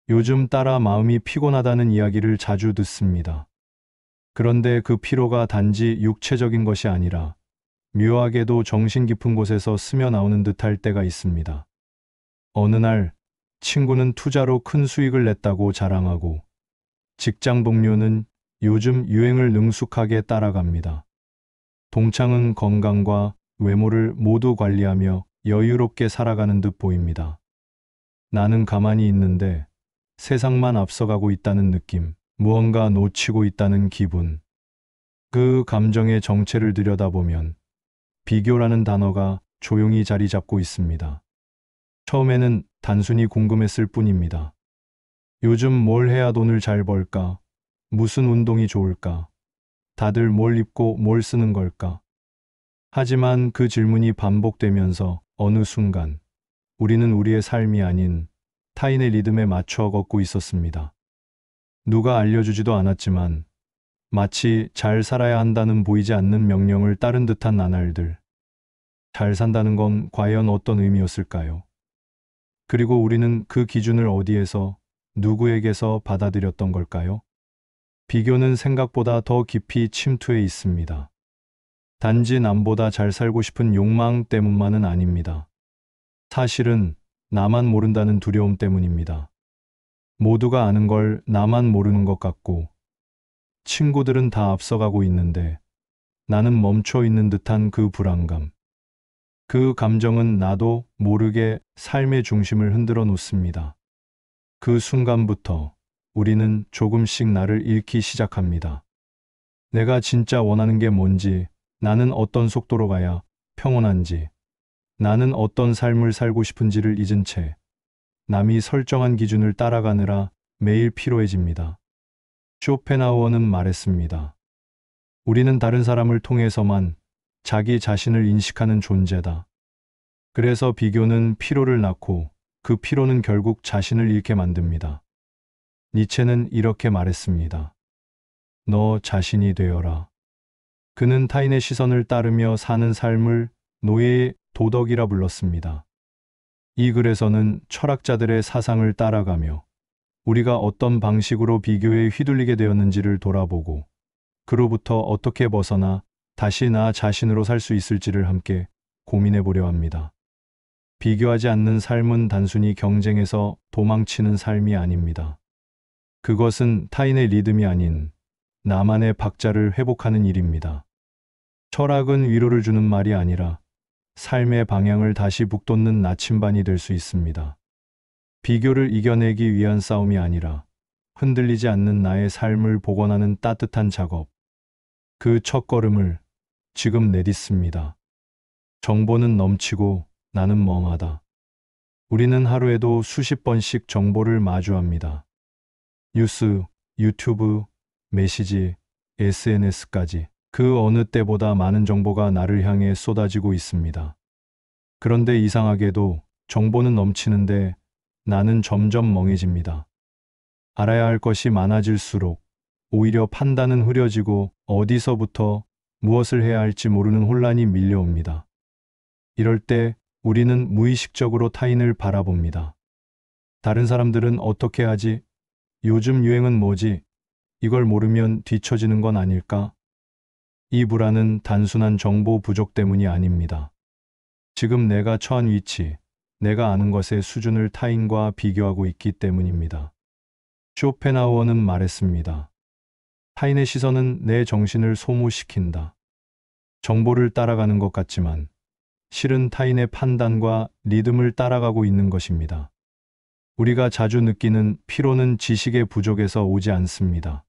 요즘 따라 마음이 피곤하다는 이야기를 자주 듣습니다. 그런데 그 피로가 단지 육체적인 것이 아니라 묘하게도 정신 깊은 곳에서 스며 나오는 듯할 때가 있습니다. 어느 날 친구는 투자로 큰 수익을 냈다고 자랑하고 직장 동료는 요즘 유행을 능숙하게 따라갑니다. 동창은 건강과 외모를 모두 관리하며 여유롭게 살아가는 듯 보입니다. 나는 가만히 있는데 세상만 앞서가고 있다는 느낌, 무언가 놓치고 있다는 기분. 그 감정의 정체를 들여다보면 비교라는 단어가 조용히 자리 잡고 있습니다. 처음에는 단순히 궁금했을 뿐입니다. 요즘 뭘 해야 돈을 잘 벌까? 무슨 운동이 좋을까? 다들 뭘 입고 뭘 쓰는 걸까? 하지만 그 질문이 반복되면서 어느 순간 우리는 우리의 삶이 아닌 타인의 리듬에 맞춰 걷고 있었습니다. 누가 알려주지도 않았지만 마치 잘 살아야 한다는 보이지 않는 명령을 따른 듯한 나날들. 잘 산다는 건 과연 어떤 의미였을까요? 그리고 우리는 그 기준을 어디에서, 누구에게서 받아들였던 걸까요? 비교는 생각보다 더 깊이 침투해 있습니다. 단지 남보다 잘 살고 싶은 욕망 때문만은 아닙니다. 사실은 나만 모른다는 두려움 때문입니다. 모두가 아는 걸 나만 모르는 것 같고, 친구들은 다 앞서가고 있는데 나는 멈춰 있는 듯한 그 불안감. 그 감정은 나도 모르게 삶의 중심을 흔들어 놓습니다. 그 순간부터 우리는 조금씩 나를 잃기 시작합니다. 내가 진짜 원하는 게 뭔지, 나는 어떤 속도로 가야 평온한지, 나는 어떤 삶을 살고 싶은지를 잊은 채 남이 설정한 기준을 따라가느라 매일 피로해집니다. 쇼펜하우어는 말했습니다. 우리는 다른 사람을 통해서만 자기 자신을 인식하는 존재다. 그래서 비교는 피로를 낳고 그 피로는 결국 자신을 잃게 만듭니다. 니체는 이렇게 말했습니다. 너 자신이 되어라. 그는 타인의 시선을 따르며 사는 삶을 노예의 도덕이라 불렀습니다. 이 글에서는 철학자들의 사상을 따라가며 우리가 어떤 방식으로 비교에 휘둘리게 되었는지를 돌아보고 그로부터 어떻게 벗어나 다시 나 자신으로 살 수 있을지를 함께 고민해 보려 합니다. 비교하지 않는 삶은 단순히 경쟁에서 도망치는 삶이 아닙니다. 그것은 타인의 리듬이 아닌 나만의 박자를 회복하는 일입니다. 철학은 위로를 주는 말이 아니라 삶의 방향을 다시 북돋는 나침반이 될 수 있습니다. 비교를 이겨내기 위한 싸움이 아니라 흔들리지 않는 나의 삶을 복원하는 따뜻한 작업. 그 첫걸음을 지금 내딛습니다. 정보는 넘치고 나는 멍하다. 우리는 하루에도 수십 번씩 정보를 마주합니다. 뉴스, 유튜브, 메시지, SNS까지 그 어느 때보다 많은 정보가 나를 향해 쏟아지고 있습니다. 그런데 이상하게도 정보는 넘치는데 나는 점점 멍해집니다. 알아야 할 것이 많아질수록 오히려 판단은 흐려지고 어디서부터 무엇을 해야 할지 모르는 혼란이 밀려옵니다. 이럴 때 우리는 무의식적으로 타인을 바라봅니다. 다른 사람들은 어떻게 하지? 요즘 유행은 뭐지? 이걸 모르면 뒤처지는 건 아닐까? 이 불안은 단순한 정보 부족 때문이 아닙니다. 지금 내가 처한 위치, 내가 아는 것의 수준을 타인과 비교하고 있기 때문입니다. 쇼펜하우어는 말했습니다. 타인의 시선은 내 정신을 소모시킨다. 정보를 따라가는 것 같지만 실은 타인의 판단과 리듬을 따라가고 있는 것입니다. 우리가 자주 느끼는 피로는 지식의 부족에서 오지 않습니다.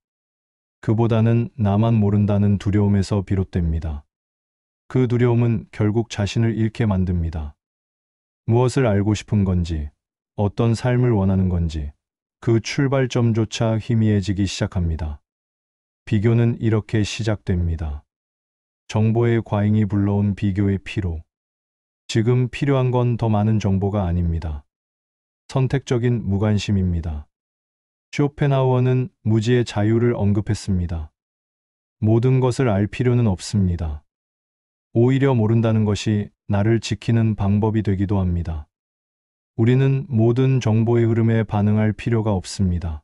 그보다는 나만 모른다는 두려움에서 비롯됩니다. 그 두려움은 결국 자신을 잃게 만듭니다. 무엇을 알고 싶은 건지, 어떤 삶을 원하는 건지, 그 출발점조차 희미해지기 시작합니다. 비교는 이렇게 시작됩니다. 정보의 과잉이 불러온 비교의 피로. 지금 필요한 건 더 많은 정보가 아닙니다. 선택적인 무관심입니다. 쇼펜하우어는 무지의 자유를 언급했습니다. 모든 것을 알 필요는 없습니다. 오히려 모른다는 것이 나를 지키는 방법이 되기도 합니다. 우리는 모든 정보의 흐름에 반응할 필요가 없습니다.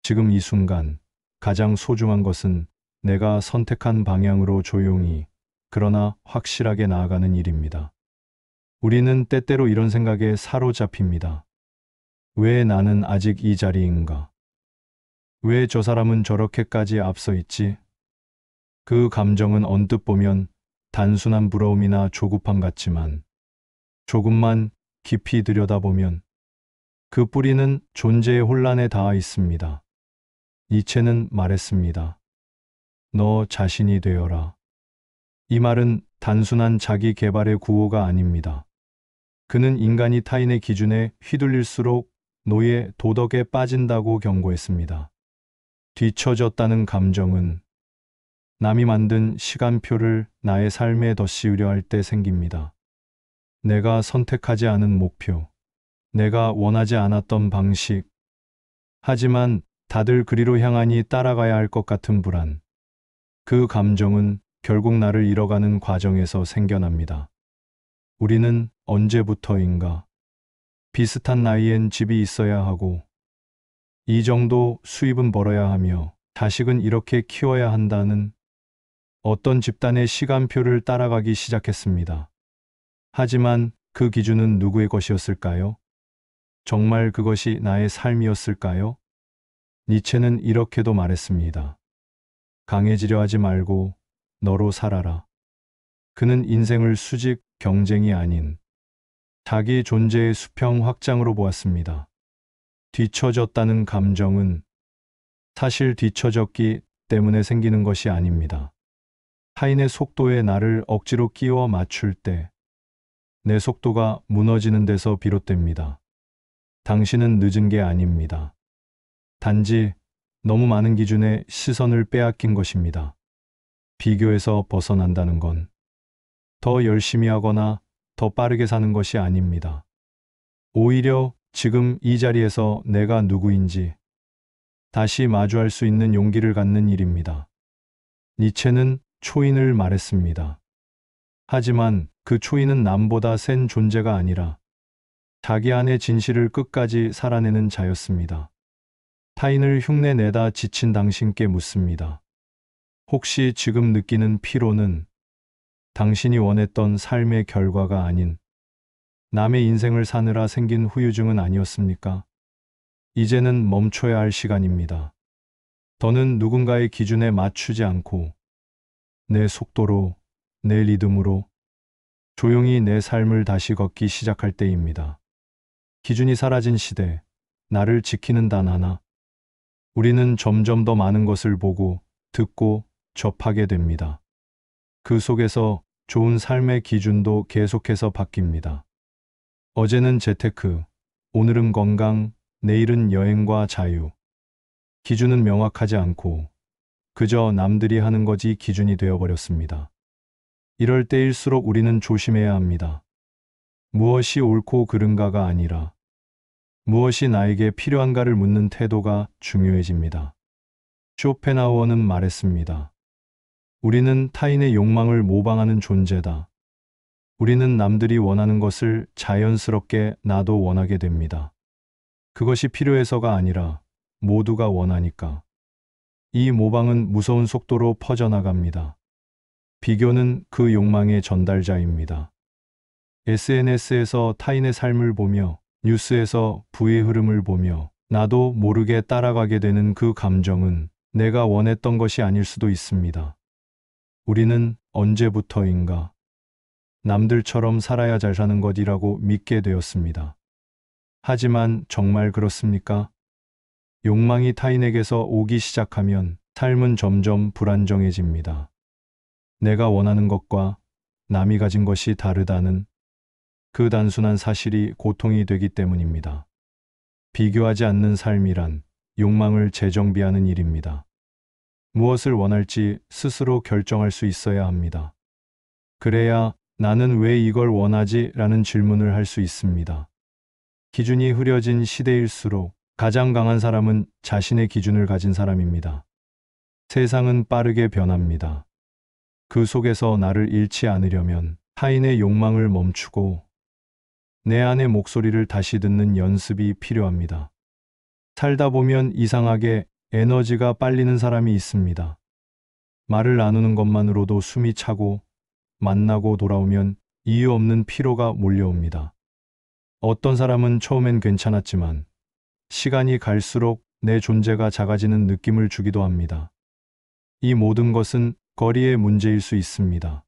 지금 이 순간 가장 소중한 것은 내가 선택한 방향으로 조용히, 그러나 확실하게 나아가는 일입니다. 우리는 때때로 이런 생각에 사로잡힙니다. 왜 나는 아직 이 자리인가? 왜 저 사람은 저렇게까지 앞서 있지? 그 감정은 언뜻 보면 단순한 부러움이나 조급함 같지만 조금만 깊이 들여다보면 그 뿌리는 존재의 혼란에 닿아 있습니다. 니체는 말했습니다. 너 자신이 되어라. 이 말은 단순한 자기 개발의 구호가 아닙니다. 그는 인간이 타인의 기준에 휘둘릴수록 노예 도덕에 빠진다고 경고했습니다. 뒤처졌다는 감정은 남이 만든 시간표를 나의 삶에 덧씌우려 할 때 생깁니다. 내가 선택하지 않은 목표, 내가 원하지 않았던 방식, 하지만 다들 그리로 향하니 따라가야 할 것 같은 불안. 그 감정은 결국 나를 잃어가는 과정에서 생겨납니다. 우리는 언제부터인가 비슷한 나이엔 집이 있어야 하고 이 정도 수입은 벌어야 하며 자식은 이렇게 키워야 한다는 어떤 집단의 시간표를 따라가기 시작했습니다. 하지만 그 기준은 누구의 것이었을까요? 정말 그것이 나의 삶이었을까요? 니체는 이렇게도 말했습니다. 강해지려 하지 말고 너로 살아라. 그는 인생을 수직 경쟁이 아닌 자기 존재의 수평 확장으로 보았습니다. 뒤처졌다는 감정은 사실 뒤처졌기 때문에 생기는 것이 아닙니다. 타인의 속도에 나를 억지로 끼워 맞출 때 내 속도가 무너지는 데서 비롯됩니다. 당신은 늦은 게 아닙니다. 단지 너무 많은 기준에 시선을 빼앗긴 것입니다. 비교에서 벗어난다는 건 더 열심히 하거나 더 빠르게 사는 것이 아닙니다. 오히려 지금 이 자리에서 내가 누구인지 다시 마주할 수 있는 용기를 갖는 일입니다. 니체는 초인을 말했습니다. 하지만 그 초인은 남보다 센 존재가 아니라 자기 안의 진실을 끝까지 살아내는 자였습니다. 타인을 흉내내다 지친 당신께 묻습니다. 혹시 지금 느끼는 피로는 당신이 원했던 삶의 결과가 아닌 남의 인생을 사느라 생긴 후유증은 아니었습니까? 이제는 멈춰야 할 시간입니다. 더는 누군가의 기준에 맞추지 않고 내 속도로, 내 리듬으로 조용히 내 삶을 다시 걷기 시작할 때입니다. 기준이 사라진 시대, 나를 지키는 단 하나. 우리는 점점 더 많은 것을 보고, 듣고, 접하게 됩니다. 그 속에서 좋은 삶의 기준도 계속해서 바뀝니다. 어제는 재테크, 오늘은 건강, 내일은 여행과 자유. 기준은 명확하지 않고 그저 남들이 하는 것이 기준이 되어버렸습니다. 이럴 때일수록 우리는 조심해야 합니다. 무엇이 옳고 그른가가 아니라 무엇이 나에게 필요한가를 묻는 태도가 중요해집니다. 쇼펜하우어는 말했습니다. 우리는 타인의 욕망을 모방하는 존재다. 우리는 남들이 원하는 것을 자연스럽게 나도 원하게 됩니다. 그것이 필요해서가 아니라 모두가 원하니까. 이 모방은 무서운 속도로 퍼져나갑니다. 비교는 그 욕망의 전달자입니다. SNS에서 타인의 삶을 보며 뉴스에서 부의 흐름을 보며 나도 모르게 따라가게 되는 그 감정은 내가 원했던 것이 아닐 수도 있습니다. 우리는 언제부터인가 남들처럼 살아야 잘 사는 것이라고 믿게 되었습니다. 하지만 정말 그렇습니까? 욕망이 타인에게서 오기 시작하면 삶은 점점 불안정해집니다. 내가 원하는 것과 남이 가진 것이 다르다는 그 단순한 사실이 고통이 되기 때문입니다. 비교하지 않는 삶이란 욕망을 재정비하는 일입니다. 무엇을 원할지 스스로 결정할 수 있어야 합니다. 그래야 나는 왜 이걸 원하지? 라는 질문을 할 수 있습니다. 기준이 흐려진 시대일수록 가장 강한 사람은 자신의 기준을 가진 사람입니다. 세상은 빠르게 변합니다. 그 속에서 나를 잃지 않으려면 타인의 욕망을 멈추고 내 안의 목소리를 다시 듣는 연습이 필요합니다. 살다 보면 이상하게 에너지가 빨리는 사람이 있습니다. 말을 나누는 것만으로도 숨이 차고 만나고 돌아오면 이유 없는 피로가 몰려옵니다. 어떤 사람은 처음엔 괜찮았지만 시간이 갈수록 내 존재가 작아지는 느낌을 주기도 합니다. 이 모든 것은 거리의 문제일 수 있습니다.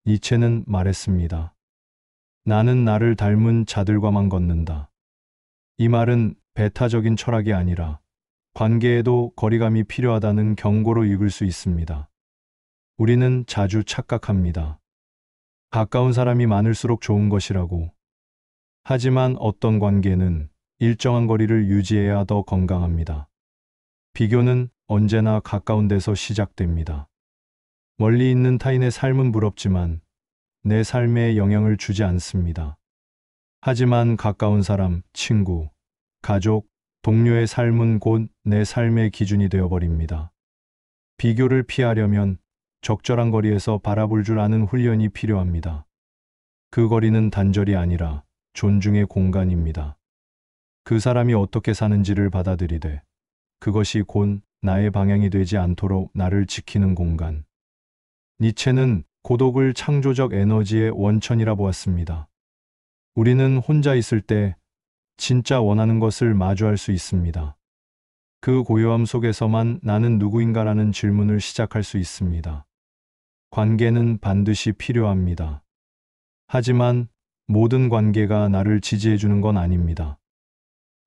니체는 말했습니다. 나는 나를 닮은 자들과만 걷는다. 이 말은 배타적인 철학이 아니라 관계에도 거리감이 필요하다는 경고로 읽을 수 있습니다. 우리는 자주 착각합니다. 가까운 사람이 많을수록 좋은 것이라고. 하지만 어떤 관계는 일정한 거리를 유지해야 더 건강합니다. 비교는 언제나 가까운 데서 시작됩니다. 멀리 있는 타인의 삶은 부럽지만 내 삶에 영향을 주지 않습니다. 하지만 가까운 사람, 친구, 가족, 동료의 삶은 곧 내 삶의 기준이 되어버립니다. 비교를 피하려면 적절한 거리에서 바라볼 줄 아는 훈련이 필요합니다. 그 거리는 단절이 아니라 존중의 공간입니다. 그 사람이 어떻게 사는지를 받아들이되 그것이 곧 나의 방향이 되지 않도록 나를 지키는 공간. 니체는 고독을 창조적 에너지의 원천이라 보았습니다. 우리는 혼자 있을 때 진짜 원하는 것을 마주할 수 있습니다. 그 고요함 속에서만 나는 누구인가라는 질문을 시작할 수 있습니다. 관계는 반드시 필요합니다. 하지만 모든 관계가 나를 지지해주는 건 아닙니다.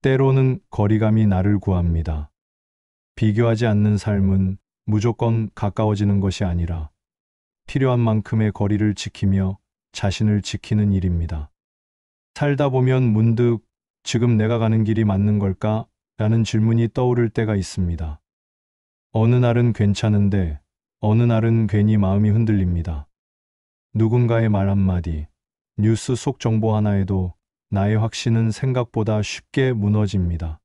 때로는 거리감이 나를 구합니다. 비교하지 않는 삶은 무조건 가까워지는 것이 아니라 필요한 만큼의 거리를 지키며 자신을 지키는 일입니다. 살다 보면 문득 지금 내가 가는 길이 맞는 걸까? 라는 질문이 떠오를 때가 있습니다. 어느 날은 괜찮은데 어느 날은 괜히 마음이 흔들립니다. 누군가의 말 한마디, 뉴스 속 정보 하나에도 나의 확신은 생각보다 쉽게 무너집니다.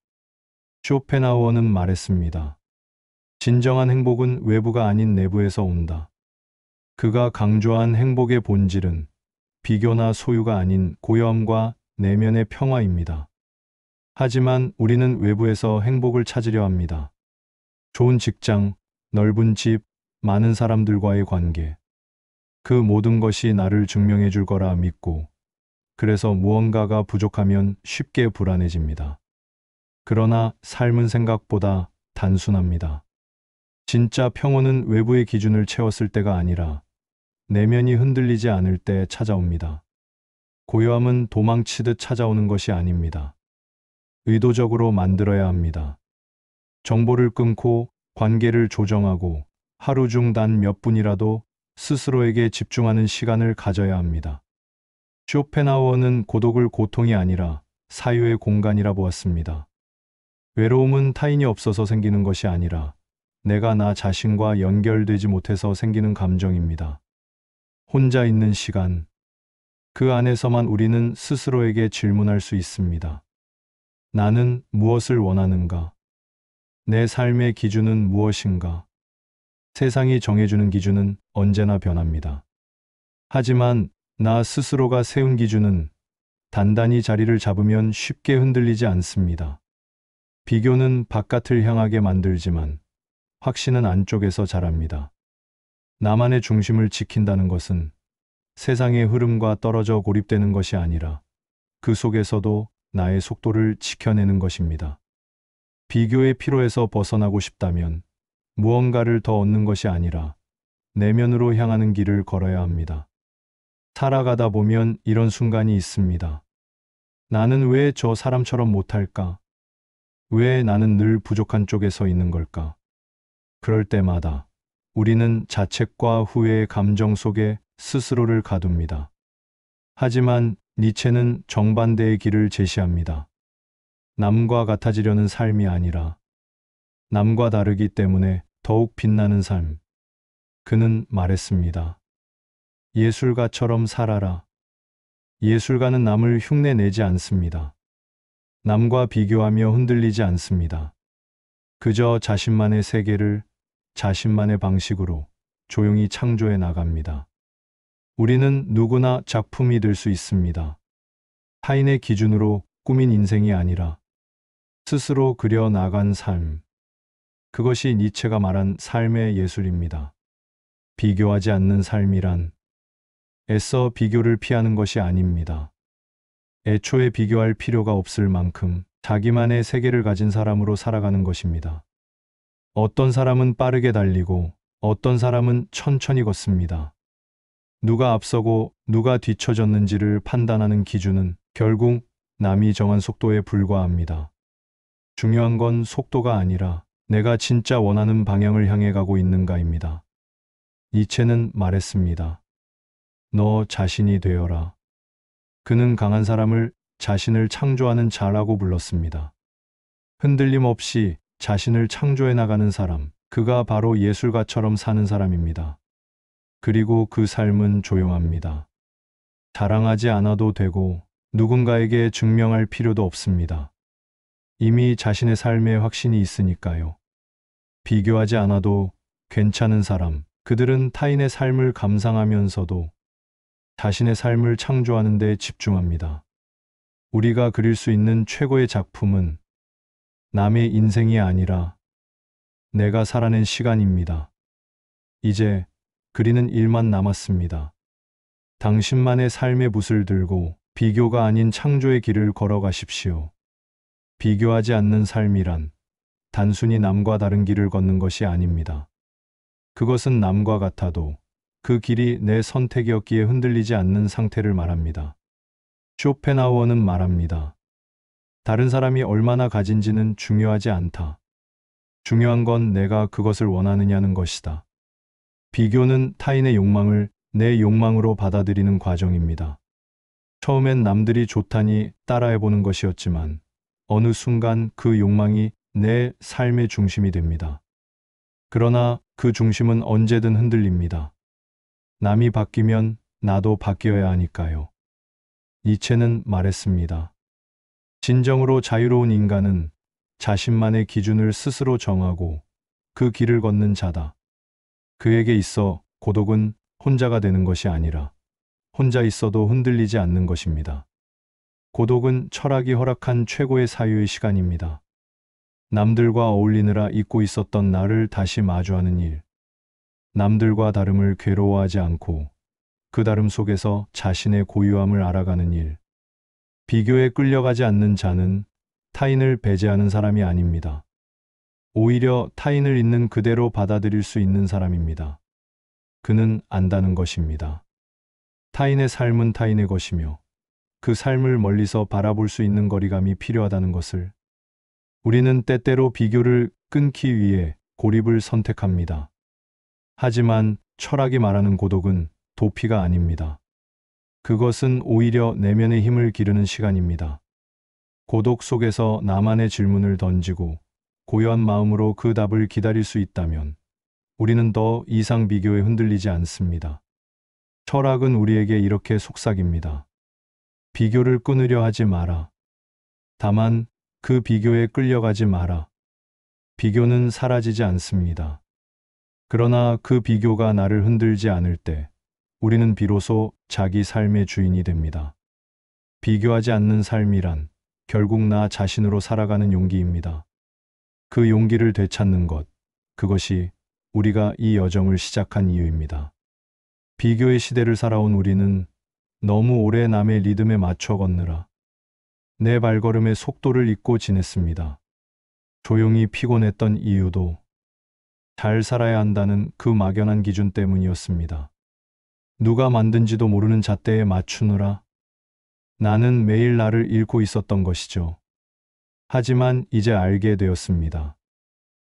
쇼펜하우어는 말했습니다. 진정한 행복은 외부가 아닌 내부에서 온다. 그가 강조한 행복의 본질은 비교나 소유가 아닌 고요함과 내면의 평화입니다. 하지만 우리는 외부에서 행복을 찾으려 합니다. 좋은 직장, 넓은 집, 많은 사람들과의 관계. 그 모든 것이 나를 증명해 줄 거라 믿고, 그래서 무언가가 부족하면 쉽게 불안해집니다. 그러나 삶은 생각보다 단순합니다. 진짜 평온은 외부의 기준을 채웠을 때가 아니라 내면이 흔들리지 않을 때 찾아옵니다. 고요함은 도망치듯 찾아오는 것이 아닙니다. 의도적으로 만들어야 합니다. 정보를 끊고 관계를 조정하고 하루 중 단 몇 분이라도 스스로에게 집중하는 시간을 가져야 합니다. 쇼펜하우어는 고독을 고통이 아니라 사유의 공간이라 보았습니다. 외로움은 타인이 없어서 생기는 것이 아니라 내가 나 자신과 연결되지 못해서 생기는 감정입니다. 혼자 있는 시간, 그 안에서만 우리는 스스로에게 질문할 수 있습니다. 나는 무엇을 원하는가? 내 삶의 기준은 무엇인가? 세상이 정해주는 기준은 언제나 변합니다. 하지만 나 스스로가 세운 기준은 단단히 자리를 잡으면 쉽게 흔들리지 않습니다. 비교는 바깥을 향하게 만들지만 확신은 안쪽에서 자랍니다. 나만의 중심을 지킨다는 것은 세상의 흐름과 떨어져 고립되는 것이 아니라 그 속에서도 나의 속도를 지켜내는 것입니다. 비교의 피로에서 벗어나고 싶다면 무언가를 더 얻는 것이 아니라 내면으로 향하는 길을 걸어야 합니다. 살아가다 보면 이런 순간이 있습니다. 나는 왜 저 사람처럼 못할까? 왜 나는 늘 부족한 쪽에 서 있는 걸까? 그럴 때마다 우리는 자책과 후회의 감정 속에 스스로를 가둡니다. 하지만 니체는 정반대의 길을 제시합니다. 남과 같아지려는 삶이 아니라 남과 다르기 때문에 더욱 빛나는 삶. 그는 말했습니다. 예술가처럼 살아라. 예술가는 남을 흉내내지 않습니다. 남과 비교하며 흔들리지 않습니다. 그저 자신만의 세계를 자신만의 방식으로 조용히 창조해 나갑니다. 우리는 누구나 작품이 될 수 있습니다. 타인의 기준으로 꾸민 인생이 아니라 스스로 그려 나간 삶. 그것이 니체가 말한 삶의 예술입니다. 비교하지 않는 삶이란 애써 비교를 피하는 것이 아닙니다. 애초에 비교할 필요가 없을 만큼 자기만의 세계를 가진 사람으로 살아가는 것입니다. 어떤 사람은 빠르게 달리고 어떤 사람은 천천히 걷습니다. 누가 앞서고 누가 뒤처졌는지를 판단하는 기준은 결국 남이 정한 속도에 불과합니다. 중요한 건 속도가 아니라 내가 진짜 원하는 방향을 향해 가고 있는가입니다. 니체는 말했습니다. 너 자신이 되어라. 그는 강한 사람을 자신을 창조하는 자라고 불렀습니다. 흔들림 없이 자신을 창조해 나가는 사람, 그가 바로 예술가처럼 사는 사람입니다. 그리고 그 삶은 조용합니다. 자랑하지 않아도 되고 누군가에게 증명할 필요도 없습니다. 이미 자신의 삶에 확신이 있으니까요. 비교하지 않아도 괜찮은 사람, 그들은 타인의 삶을 감상하면서도 자신의 삶을 창조하는 데 집중합니다. 우리가 그릴 수 있는 최고의 작품은 남의 인생이 아니라 내가 살아낸 시간입니다. 이제 그리는 일만 남았습니다. 당신만의 삶의 붓을 들고 비교가 아닌 창조의 길을 걸어가십시오. 비교하지 않는 삶이란 단순히 남과 다른 길을 걷는 것이 아닙니다. 그것은 남과 같아도 그 길이 내 선택이었기에 흔들리지 않는 상태를 말합니다. 쇼펜하우어는 말합니다. 다른 사람이 얼마나 가진지는 중요하지 않다. 중요한 건 내가 그것을 원하느냐는 것이다. 비교는 타인의 욕망을 내 욕망으로 받아들이는 과정입니다. 처음엔 남들이 좋다니 따라해보는 것이었지만 어느 순간 그 욕망이 내 삶의 중심이 됩니다. 그러나 그 중심은 언제든 흔들립니다. 남이 바뀌면 나도 바뀌어야 하니까요. 니체는 말했습니다. 진정으로 자유로운 인간은 자신만의 기준을 스스로 정하고 그 길을 걷는 자다. 그에게 있어 고독은 혼자가 되는 것이 아니라 혼자 있어도 흔들리지 않는 것입니다. 고독은 철학이 허락한 최고의 사유의 시간입니다. 남들과 어울리느라 잊고 있었던 나를 다시 마주하는 일. 남들과 다름을 괴로워하지 않고 그 다름 속에서 자신의 고유함을 알아가는 일. 비교에 끌려가지 않는 자는 타인을 배제하는 사람이 아닙니다. 오히려 타인을 있는 그대로 받아들일 수 있는 사람입니다. 그는 안다는 것입니다. 타인의 삶은 타인의 것이며 그 삶을 멀리서 바라볼 수 있는 거리감이 필요하다는 것을. 우리는 때때로 비교를 끊기 위해 고립을 선택합니다. 하지만 철학이 말하는 고독은 도피가 아닙니다. 그것은 오히려 내면의 힘을 기르는 시간입니다. 고독 속에서 나만의 질문을 던지고 고요한 마음으로 그 답을 기다릴 수 있다면 우리는 더 이상 비교에 흔들리지 않습니다. 철학은 우리에게 이렇게 속삭입니다. 비교를 끊으려 하지 마라. 다만 그 비교에 끌려가지 마라. 비교는 사라지지 않습니다. 그러나 그 비교가 나를 흔들지 않을 때 우리는 비로소 자기 삶의 주인이 됩니다. 비교하지 않는 삶이란 결국 나 자신으로 살아가는 용기입니다. 그 용기를 되찾는 것, 그것이 우리가 이 여정을 시작한 이유입니다. 비교의 시대를 살아온 우리는 너무 오래 남의 리듬에 맞춰 걷느라 내 발걸음의 속도를 잊고 지냈습니다. 조용히 피곤했던 이유도 잘 살아야 한다는 그 막연한 기준 때문이었습니다. 누가 만든지도 모르는 잣대에 맞추느라 나는 매일 나를 잃고 있었던 것이죠. 하지만 이제 알게 되었습니다.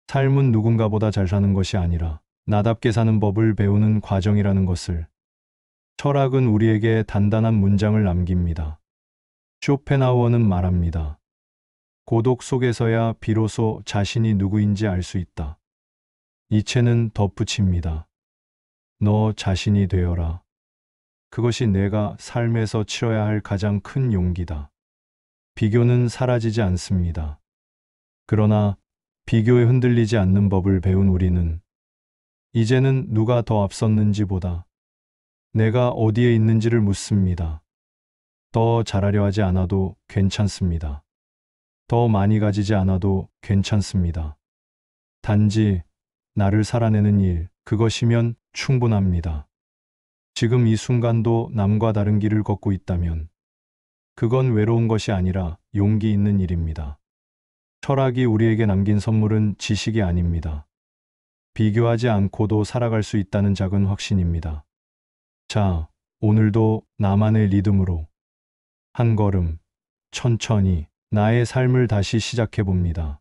삶은 누군가보다 잘 사는 것이 아니라 나답게 사는 법을 배우는 과정이라는 것을. 철학은 우리에게 단단한 문장을 남깁니다. 쇼펜하우어는 말합니다. 고독 속에서야 비로소 자신이 누구인지 알 수 있다. 니체는 덧붙입니다. 너 자신이 되어라. 그것이 내가 삶에서 치러야 할 가장 큰 용기다. 비교는 사라지지 않습니다. 그러나 비교에 흔들리지 않는 법을 배운 우리는 이제는 누가 더 앞섰는지보다 내가 어디에 있는지를 묻습니다. 더 잘하려 하지 않아도 괜찮습니다. 더 많이 가지지 않아도 괜찮습니다. 단지 나를 살아내는 일, 그것이면 충분합니다. 지금 이 순간도 남과 다른 길을 걷고 있다면 그건 외로운 것이 아니라 용기 있는 일입니다. 철학이 우리에게 남긴 선물은 지식이 아닙니다. 비교하지 않고도 살아갈 수 있다는 작은 확신입니다. 자, 오늘도 나만의 리듬으로 한 걸음 천천히 나의 삶을 다시 시작해 봅니다.